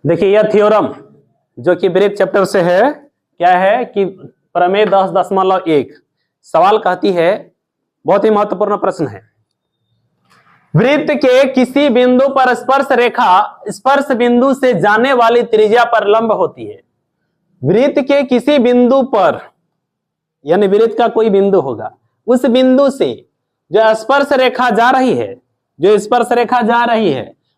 देखिए यह थ्योरम जो कि वृत्त चैप्टर से है, क्या है कि प्रमेय 10.1 सवाल कहती है, बहुत ही महत्वपूर्ण प्रश्न है। वृत्त के किसी बिंदु पर स्पर्श रेखा स्पर्श बिंदु से जाने वाली त्रिज्या पर लंब होती है। वृत्त के किसी बिंदु पर, यानी वृत्त का कोई बिंदु होगा, उस बिंदु से जो स्पर्श रेखा जा रही है,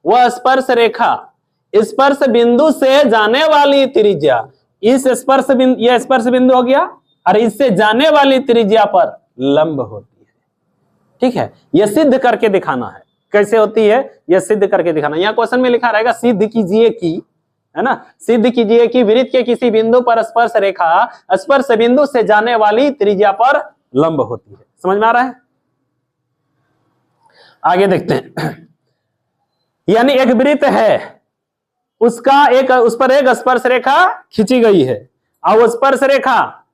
वह स्पर्श रेखा स्पर्श बिंदु से जाने वाली त्रिज्या, इस स्पर्श बिंदु, यह स्पर्श बिंदु हो गया, और इससे जाने वाली त्रिज्या पर लंब होती है। ठीक है, यह सिद्ध करके दिखाना है। कैसे होती है यह सिद्ध करके दिखाना। यहाँ क्वेश्चन में लिखा रहेगा सिद्ध कीजिए कि, है ना, सिद्ध कीजिए कि वृत्त के किसी बिंदु पर स्पर्श रेखा स्पर्श बिंदु से जाने वाली त्रिज्या पर लंब होती है। समझ में आ रहा है? आगे देखते हैं। यानी एक वृत्त है, उसका उस पर एक स्पर्श रेखा खींची गई है, और वो स्पर्श रेखा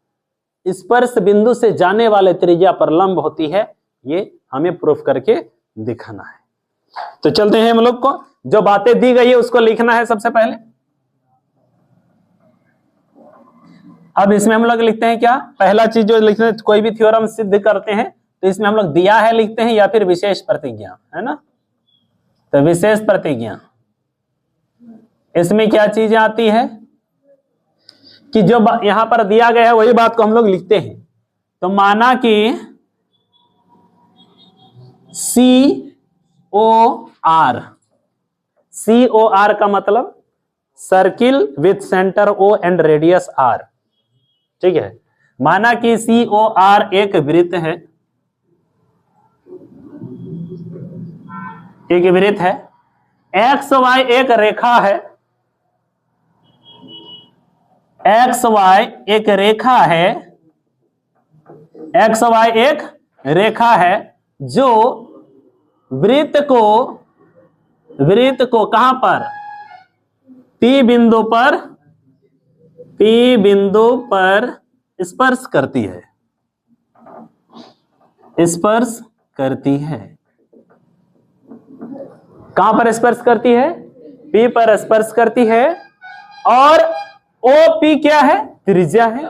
स्पर्श बिंदु से जाने वाले त्रिज्या पर लंब होती है। ये हमें प्रूफ करके दिखाना है। तो चलते हैं हम लोग को, जो बातें दी गई है उसको लिखना है सबसे पहले। अब इसमें हम लोग लिखते हैं क्या, पहला चीज जो लिखते हैं, कोई भी थ्योरम सिद्ध करते हैं तो इसमें हम लोग दिया है लिखते हैं, या फिर विशेष प्रतिज्ञा, है ना। तो विशेष प्रतिज्ञा, इसमें क्या चीजें आती है कि जो यहां पर दिया गया है वही बात को हम लोग लिखते हैं। तो माना कि COR का मतलब circle with centre O and radius R। ठीक है, माना कि COR एक वृत्त है, XY एक रेखा है, XY एक रेखा है जो वृत्त को कहां पर, P बिंदु पर स्पर्श करती है, कहां पर स्पर्श करती है, P पर स्पर्श करती है, और OP क्या है, त्रिज्या है।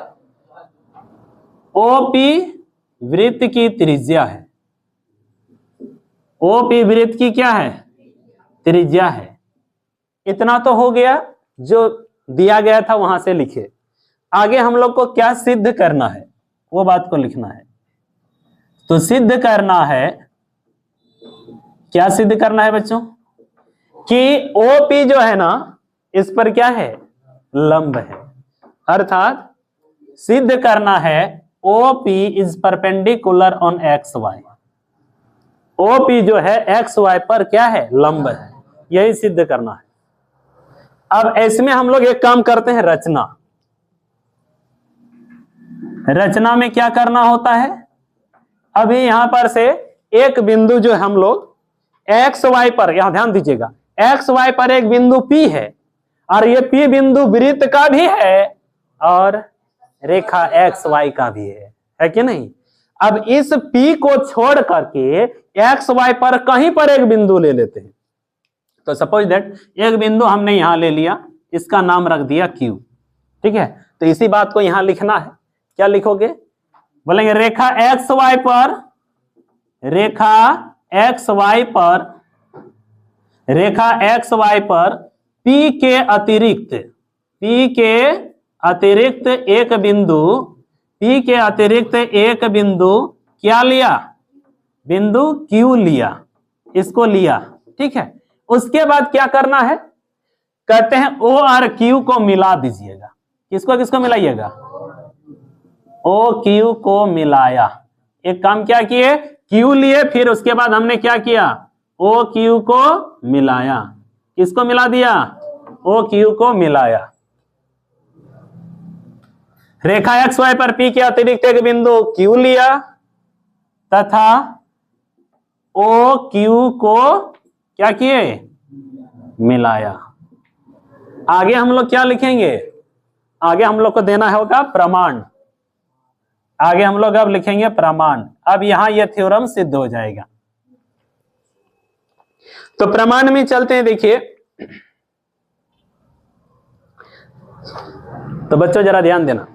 OP वृत्त की त्रिज्या है, OP वृत्त की क्या है, त्रिज्या है। इतना तो हो गया जो दिया गया था वहां से लिखे। आगे हम लोग को क्या सिद्ध करना है वो बात को लिखना है। तो सिद्ध करना है, क्या सिद्ध करना है बच्चों, कि OP जो है ना इस पर क्या है, लंब है। अर्थात सिद्ध करना है OP is perpendicular on XY। OP जो है XY पर क्या है, लंब है। यही सिद्ध करना है। अब इसमें हम लोग एक काम करते हैं, रचना में क्या करना होता है। अभी यहां पर से एक बिंदु जो हम लोग XY पर, यहां ध्यान दीजिएगा, XY पर एक बिंदु P है, और ये P बिंदु वृत्त का भी है और रेखा XY का भी है कि नहीं। अब इस P को छोड़ करके XY पर कहीं पर एक बिंदु ले लेते हैं। तो सपोज दैट एक बिंदु हमने यहां ले लिया, इसका नाम रख दिया Q। ठीक है, तो इसी बात को यहां लिखना है। क्या लिखोगे, बोलेंगे रेखा XY पर P के अतिरिक्त एक बिंदु क्या लिया, बिंदु Q लिया, इसको लिया। ठीक है, उसके बाद क्या करना है, कहते हैं O और Q को मिला दीजिएगा। किसको मिलाइएगा, OQ को मिलाया। एक काम क्या किए, Q लिए, फिर उसके बाद हमने क्या किया, OQ को मिलाया। किसको मिला दिया, OQ को मिलाया। रेखा XY पर P के अतिरिक्त एक बिंदु Q लिया तथा OQ को क्या किए, मिलाया। आगे हम लोग क्या लिखेंगे, आगे हम लोग को देना होगा प्रमाण। आगे हम लोग अब लिखेंगे प्रमाण। अब यहां यह थ्योरम सिद्ध हो जाएगा। तो प्रमाण में चलते हैं। देखिए तो बच्चों जरा ध्यान देना,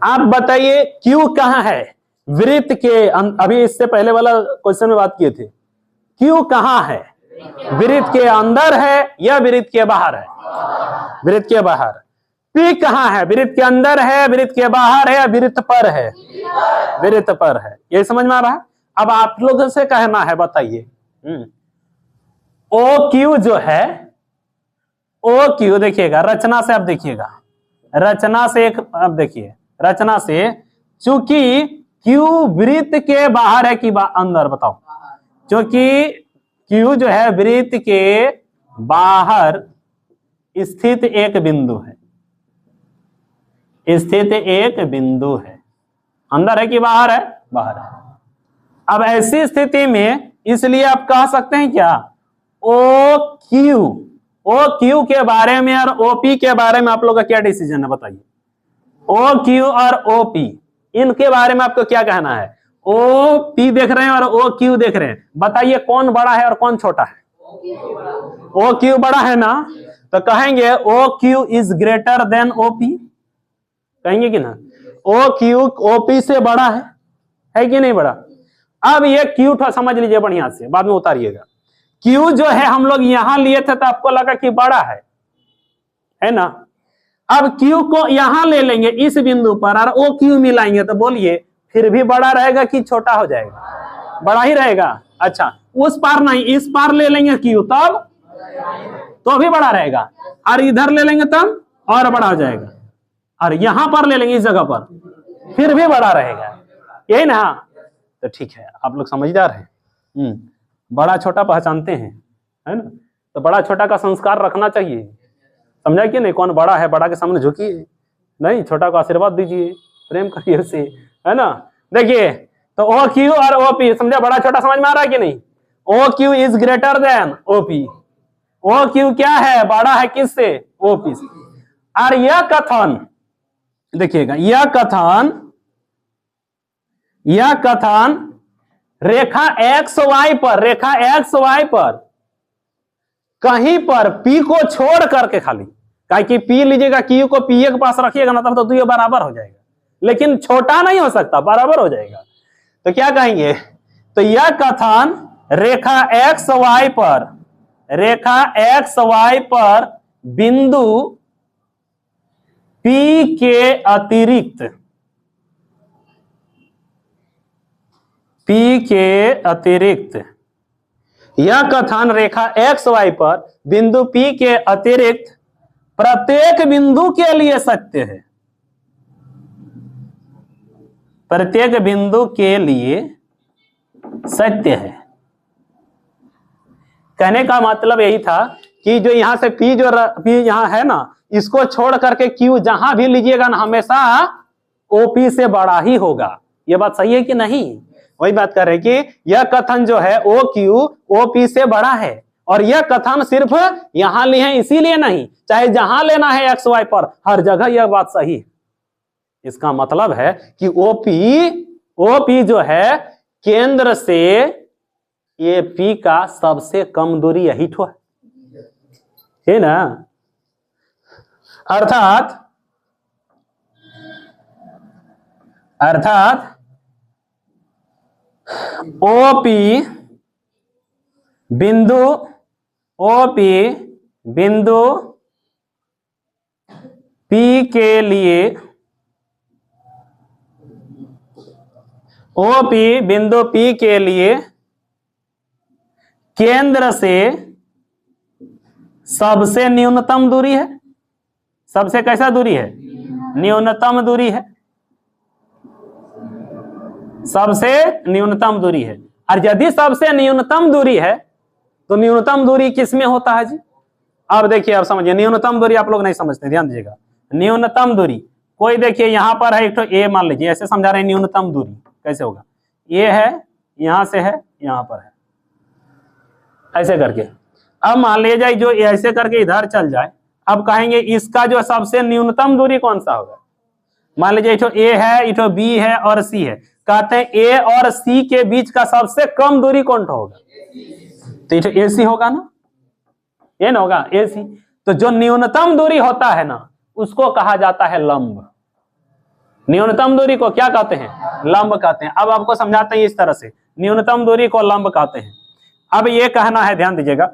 आप बताइए क्यू कहां है वृत्त के अभी इससे पहले वाला क्वेश्चन में बात किए थे, क्यू कहां है, वृत्त के अंदर है या वृत्त के बाहर है, वृत्त के बाहर। पी कहां है, वृत्त के अंदर है, वृत्त के बाहर है या वृत्त पर है, वृत्त पर है। ये समझ में आ रहा है। अब आप लोगों से कहना है, बताइए ओ क्यू जो है, ओ क्यू देखिएगा रचना से, आप देखिएगा रचना से एक, अब देखिए रचना से, चूंकि क्यू वृत्त के बाहर है कि अंदर, बताओ, क्योंकि क्यू जो है वृत्त के बाहर स्थित एक बिंदु है, स्थित एक बिंदु है, अंदर है कि बाहर है, बाहर है। अब ऐसी स्थिति में इसलिए आप कह सकते हैं क्या, ओ क्यू के बारे में और ओपी के बारे में आप लोग का क्या डिसीजन है, बताइए। ओ क्यू और ओपी इनके बारे में आपको क्या कहना है, ओ पी देख रहे हैं और ओ क्यू देख रहे हैं, बताइए कौन बड़ा है और कौन छोटा है। ओ क्यू बड़ा है ना, तो कहेंगे O Q is greater than OP, कहेंगे कि ना, ओ क्यू ओपी से बड़ा है कि नहीं बड़ा। अब ये क्यू समझ लीजिए बढ़िया से, बाद में उतारिएगा। क्यू जो है हम लोग यहां लिए थे तो आपको लगा कि बड़ा है ना, अब क्यू को यहां ले लेंगे इस बिंदु पर और ओ क्यू मिलाएंगे तो बोलिए फिर भी बड़ा रहेगा कि छोटा हो जाएगा, बड़ा ही रहेगा। अच्छा उस पार नहीं, इस पार ले लेंगे क्यू तब तो भी बड़ा रहेगा, और इधर ले लेंगे तब और बड़ा हो जाएगा, और यहां पर ले लेंगे इस जगह पर फिर भी बड़ा रहेगा, यही ना। तो ठीक है, आप लोग समझदार हैं, बड़ा छोटा पहचानते हैं, है ना। तो बड़ा छोटा का संस्कार रखना चाहिए, समझा कि नहीं। कौन बड़ा है, बड़ा के सामने झुकिए नहीं, छोटा को आशीर्वाद दीजिए, प्रेम करिए उससे, है ना। देखिए तो ओ क्यू और ओ पी, समझा, बड़ा छोटा समझ में आ रहा है कि नहीं। O Q is greater than O P, O Q क्या है, बड़ा है किससे, ओ पी से। और यह कथन देखिएगा, यह कथन रेखा एक्स वाई पर, रेखा एक्स वाई पर कहीं पर पी को छोड़ करके, खाली काहे कि पी लीजिएगा, क्यू को पी के पास रखिएगा ना, तब तो ये बराबर हो जाएगा, लेकिन छोटा नहीं हो सकता, बराबर हो जाएगा। तो क्या कहेंगे, तो यह कथन रेखा एक्स वाई पर, रेखा एक्स वाई पर बिंदु पी के अतिरिक्त, पी के अतिरिक्त, यह कथन रेखा एक्स वाई पर बिंदु पी के अतिरिक्त प्रत्येक बिंदु के लिए सत्य है, प्रत्येक बिंदु के लिए सत्य है। कहने का मतलब यही था कि जो यहां से पी, जो पी यहां है ना, इसको छोड़ करके क्यू जहां भी लीजिएगा ना, हमेशा ओपी से बड़ा ही होगा। यह बात सही है कि नहीं। वही बात कर रहे हैं कि यह कथन जो है ओ क्यू ओ पी से बड़ा है, और यह कथन सिर्फ यहां लिए हैं इसीलिए नहीं, चाहे जहां लेना है एक्स वाई पर, हर जगह यह बात सही है। इसका मतलब है कि ओपी जो है केंद्र से ये पी का सबसे कम दूरी यही ठो है ना। अर्थात ओपी बिंदु पी के लिए, ओपी बिंदु पी के लिए केंद्र से सबसे न्यूनतम दूरी है। सबसे कैसा दूरी है, न्यूनतम दूरी है, सबसे न्यूनतम दूरी है। और यदि सबसे न्यूनतम दूरी है तो न्यूनतम दूरी किस में होता है जी। अब देखिए, आप समझिए, न्यूनतम दूरी आप लोग नहीं समझते, ध्यान दीजिएगा। न्यूनतम दूरी कोई, देखिए यहां पर है एक तो ए, मान लीजिए ऐसे समझा रहे हैं न्यूनतम दूरी कैसे होगा, ये है, यहां से है, यहां पर है, ऐसे करके। अब मान लीजिए जाए जो ऐसे करके इधर चल जाए, अब कहेंगे इसका जो सबसे न्यूनतम दूरी कौन सा होगा। मान लीजिए इठो ए है, इठो बी है और सी है, कहते हैं ए और सी के बीच का सबसे कम दूरी कौन सा होगा, तो इठो ए सी होगा ना, ये ना होगा ए सी। तो जो न्यूनतम दूरी होता है ना, उसको कहा जाता है लंब। न्यूनतम दूरी को क्या कहते हैं? लंब कहते हैं। अब आपको समझाते हैं इस तरह से, न्यूनतम दूरी को लंब कहते हैं। अब ये कहना है, ध्यान दीजिएगा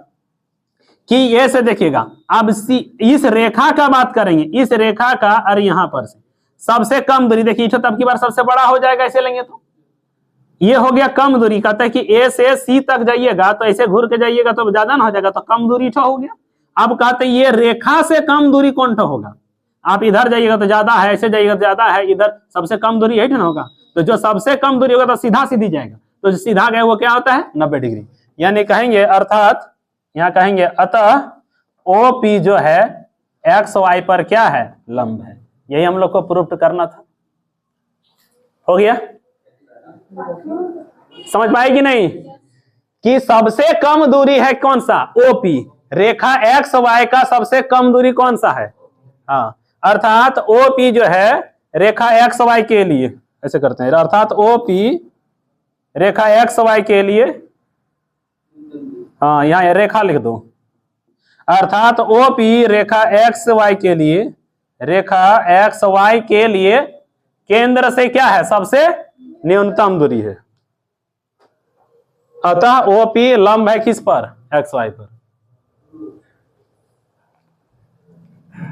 कि ये से देखिएगा, अब इस रेखा का बात करेंगे, इस रेखा का, और यहां पर से सबसे कम दूरी देखिए, तब की बार सबसे बड़ा हो जाएगा ऐसे लेंगे तो, ये हो गया कम दूरी। कहते हैं कि ए से सी तक जाइएगा तो ऐसे घूर के जाइएगा तो ज्यादा ना हो जाएगा, तो कम दूरी ठो हो गया। अब कहते हैं ये रेखा से कम दूरी कौन ठो होगा? आप इधर जाइएगा तो ज्यादा है, ऐसे जाइएगा तो ज्यादा है, इधर सबसे कम दूरी यही ना होगा। तो जो सबसे कम दूरी होगा तो सीधा सीधी जाएगा, तो जो सीधा गया वो क्या होता है? 90 डिग्री। यानी कहेंगे, अर्थात यहां कहेंगे अतः OP जो है XY पर क्या है? लंब है। यही हम लोग को प्रूफ करना था। हो गया? समझ पाए कि नहीं कि सबसे कम दूरी है कौन सा? OP। रेखा XY का सबसे कम दूरी कौन सा है? हाँ, अर्थात OP जो है रेखा XY के लिए, ऐसे करते हैं, अर्थात OP रेखा XY के लिए, हाँ यहाँ रेखा लिख दो, अर्थात OP रेखा XY के लिए, रेखा XY के लिए केंद्र से क्या है? सबसे न्यूनतम दूरी है। अतः OP लंब है किस पर? XY पर।